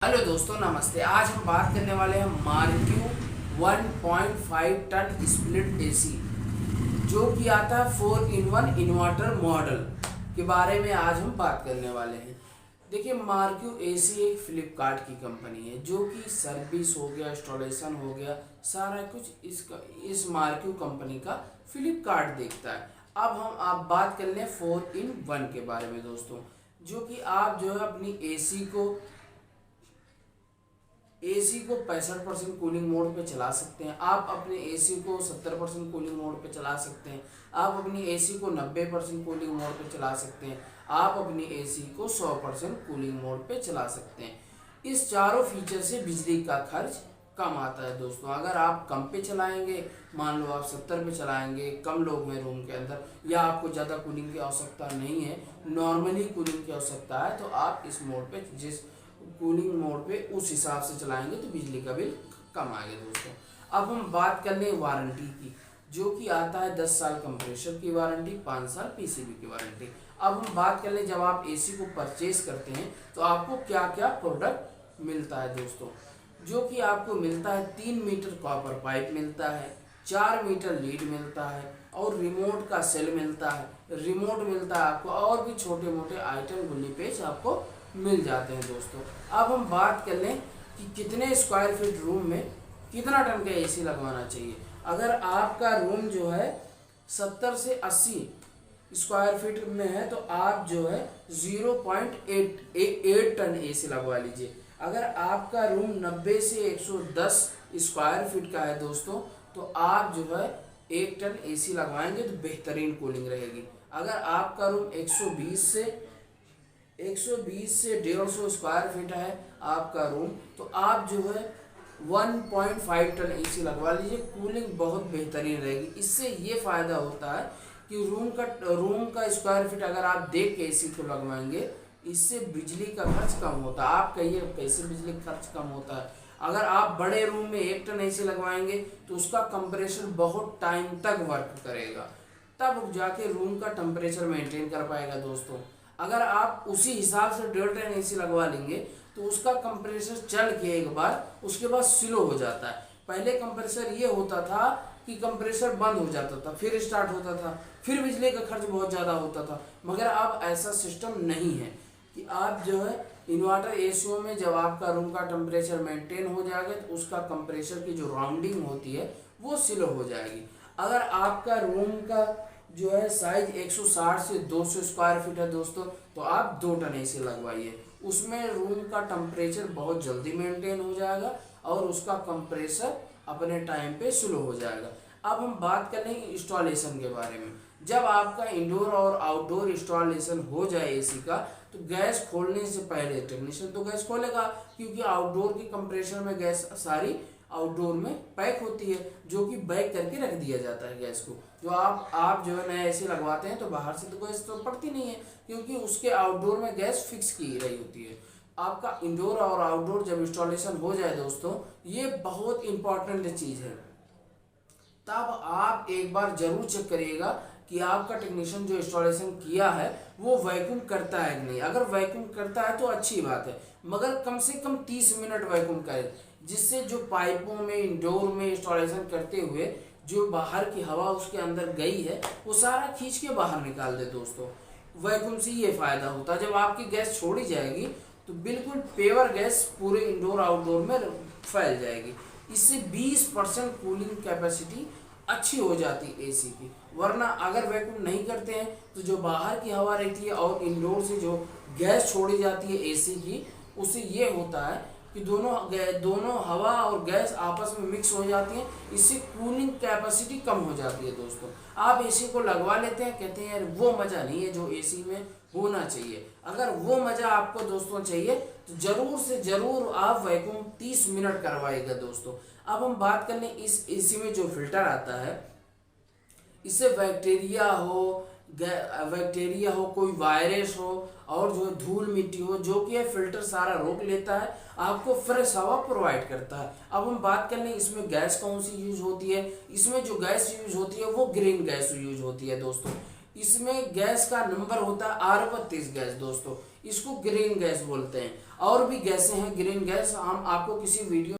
Hello दोस्तों, नमस्ते। आज हम बात करने वाले हैं मार्क्यू 1.5 टन स्प्लिट एसी जो कि आता है 4-in-1 इन्वर्टर मॉडल के बारे में आज हम बात करने वाले हैं। देखिए, मार्क्यू एसी एक फ्लिपकार्ट की कंपनी है जो कि सर्विस हो गया, इंस्टॉलेशन हो गया, सारा कुछ इस मार्क्यू कंपनी का फ्लिपकार्ट देखता है। अब हम आप बात कर लें 4-in-1 के बारे में दोस्तों, जो कि आप जो है अपनी एसी को 65% कूलिंग मोड पे चला सकते हैं। आप अपने एसी को 70% कूलिंग मोड पे चला सकते हैं। आप अपनी एसी को 90% कूलिंग मोड पे चला सकते हैं। आप अपनी एसी को 100% कूलिंग मोड पे चला सकते हैं। इस चारों फीचर से बिजली का खर्च कम आता है दोस्तों। अगर आप कम पे चलाएंगे, मान लो आप 70 पे चलाएंगे, कम लोग हैं रूम के अंदर, या आपको ज़्यादा कूलिंग की आवश्यकता नहीं है, नॉर्मली कूलिंग की आवश्यकता है, तो आप इस मोड पे जिस कूलिंग मोड पे उस हिसाब से चलाएंगे तो बिजली का बिल कम आएगा दोस्तों। अब हम बात कर लें वारंटी की, जो कि आता है 10 साल कंप्रेसर की वारंटी, 5 साल पीसीबी की वारंटी। अब हम बात कर लें जब आप एसी को परचेज करते हैं तो आपको क्या क्या प्रोडक्ट मिलता है दोस्तों, जो कि आपको मिलता है 3 मीटर कॉपर पाइप मिलता है, 4 मीटर लीड मिलता है, और रिमोट का सेल मिलता है, रिमोट मिलता है आपको, और भी छोटे मोटे आइटम गुल्ली पेच आपको मिल जाते हैं दोस्तों। अब हम बात कर लें कि कितने स्क्वायर फीट रूम में कितना टन का एसी लगवाना चाहिए। अगर आपका रूम जो है 70 से 80 स्क्वायर फीट में है तो आप जो है 0.8 टन एसी लगवा लीजिए। अगर आपका रूम 90 से 110 स्क्वायर फीट का है दोस्तों, तो आप जो है 1 टन एसी लगवाएंगे तो बेहतरीन कूलिंग रहेगी। अगर आपका रूम 120 से 150 स्क्वायर फीट है आपका रूम, तो आप जो है 1.5 टन एसी लगवा लीजिए, कूलिंग बहुत बेहतरीन रहेगी। इससे ये फ़ायदा होता है कि रूम का स्क्वायर फीट अगर आप देख के एसी को लगवाएंगे, इससे बिजली का खर्च कम होता है। आप कहिए कैसे बिजली खर्च कम होता है? अगर आप बड़े रूम में 1 टन एसी लगवाएंगे तो उसका कंप्रेसर बहुत टाइम तक वर्क करेगा, तब जाके रूम का टेम्परेचर मेंटेन कर पाएगा दोस्तों। अगर आप उसी हिसाब से 1.5 टन एसी लगवा लेंगे तो उसका कंप्रेसर चल के एक बार उसके बाद स्लो हो जाता है। पहले कंप्रेसर ये होता था कि कंप्रेसर बंद हो जाता था, फिर स्टार्ट होता था, फिर बिजली का खर्च बहुत ज़्यादा होता था। मगर अब ऐसा सिस्टम नहीं है कि आप जो है इन्वर्टर एसीओ में जब आपका रूम का टेम्परेचर मेंटेन हो जाएगा तो उसका कंप्रेसर की जो राउंडिंग होती है वो स्लो हो जाएगी। अगर आपका रूम का जो है साइज 160 से 200 स्क्वायर फीट है दोस्तों, तो आप 2 टन एसी लगवाइए। उसमें रूम का टेम्परेचर बहुत जल्दी मेंटेन हो जाएगा और उसका कंप्रेसर अपने टाइम पे स्लो हो जाएगा। अब हम बात करें इंस्टॉलेशन के बारे में। जब आपका इंडोर और आउटडोर इंस्टॉलेशन हो जाए एसी का, तो गैस खोलने से पहले टेक्नीशियन तो गैस खोलेगा, क्योंकि आउटडोर की कंप्रेसर में गैस सारी आउटडोर में पैक होती है, जो कि बैक करके रख दिया जाता है गैस को। जो आप जो है नया एसी लगवाते हैं तो बाहर से तो गैस तो पड़ती नहीं है, क्योंकि उसके आउटडोर में गैस फिक्स की रही होती है। आपका इंडोर और आउटडोर जब इंस्टॉलेशन हो जाए दोस्तों, ये बहुत इंपॉर्टेंट चीज़ है। तब आप एक बार जरूर चेक करिएगा कि आपका टेक्नीशियन जो इंस्टॉलेशन किया है वो वैक्यूम करता है कि नहीं। अगर वैक्यूम करता है तो अच्छी बात है, मगर कम से कम 30 मिनट वैक्यूम करे, जिससे जो पाइपों में इंडोर में इंस्टॉलेशन करते हुए जो बाहर की हवा उसके अंदर गई है वो सारा खींच के बाहर निकाल दे दोस्तों। वैक्यूम से ये फायदा होता है, जब आपकी गैस छोड़ी जाएगी तो बिल्कुल पेवर गैस पूरे इंडोर आउटडोर में फैल जाएगी। इससे 20% कूलिंग कैपेसिटी अच्छी हो जाती है एसी की। वरना अगर वैक्यूम नहीं करते हैं तो जो बाहर की हवा रहती है और इंडोर से जो गैस छोड़ी जाती है एसी की, उससे ये होता है कि दोनों हवा और गैस आपस में मिक्स हो जाती हैं। इससे कूलिंग कैपेसिटी कम हो जाती है दोस्तों। आप एसी को लगवा लेते हैं, कहते हैं यार वो मज़ा नहीं है जो एसी में होना चाहिए। अगर वो मज़ा आपको दोस्तों चाहिए तो ज़रूर से ज़रूर आप वैक्यूम 30 मिनट करवाइएगा दोस्तों। अब हम बात कर लें इस एसी में जो फिल्टर आता है, इससे बैक्टीरिया हो, कोई वायरस हो, और जो धूल मिट्टी हो, जो कि ये फिल्टर सारा रोक लेता है, आपको फ्रेश हवा प्रोवाइड करता है। अब हम बात कर लें इसमें गैस कौन सी यूज होती है। इसमें जो गैस यूज होती है वो ग्रीन गैस यूज होती है दोस्तों। इसमें गैस का नंबर होता है R32 गैस दोस्तों। इसको ग्रीन गैस बोलते हैं। और भी गैसें हैं ग्रीन गैस, हम आपको किसी वीडियो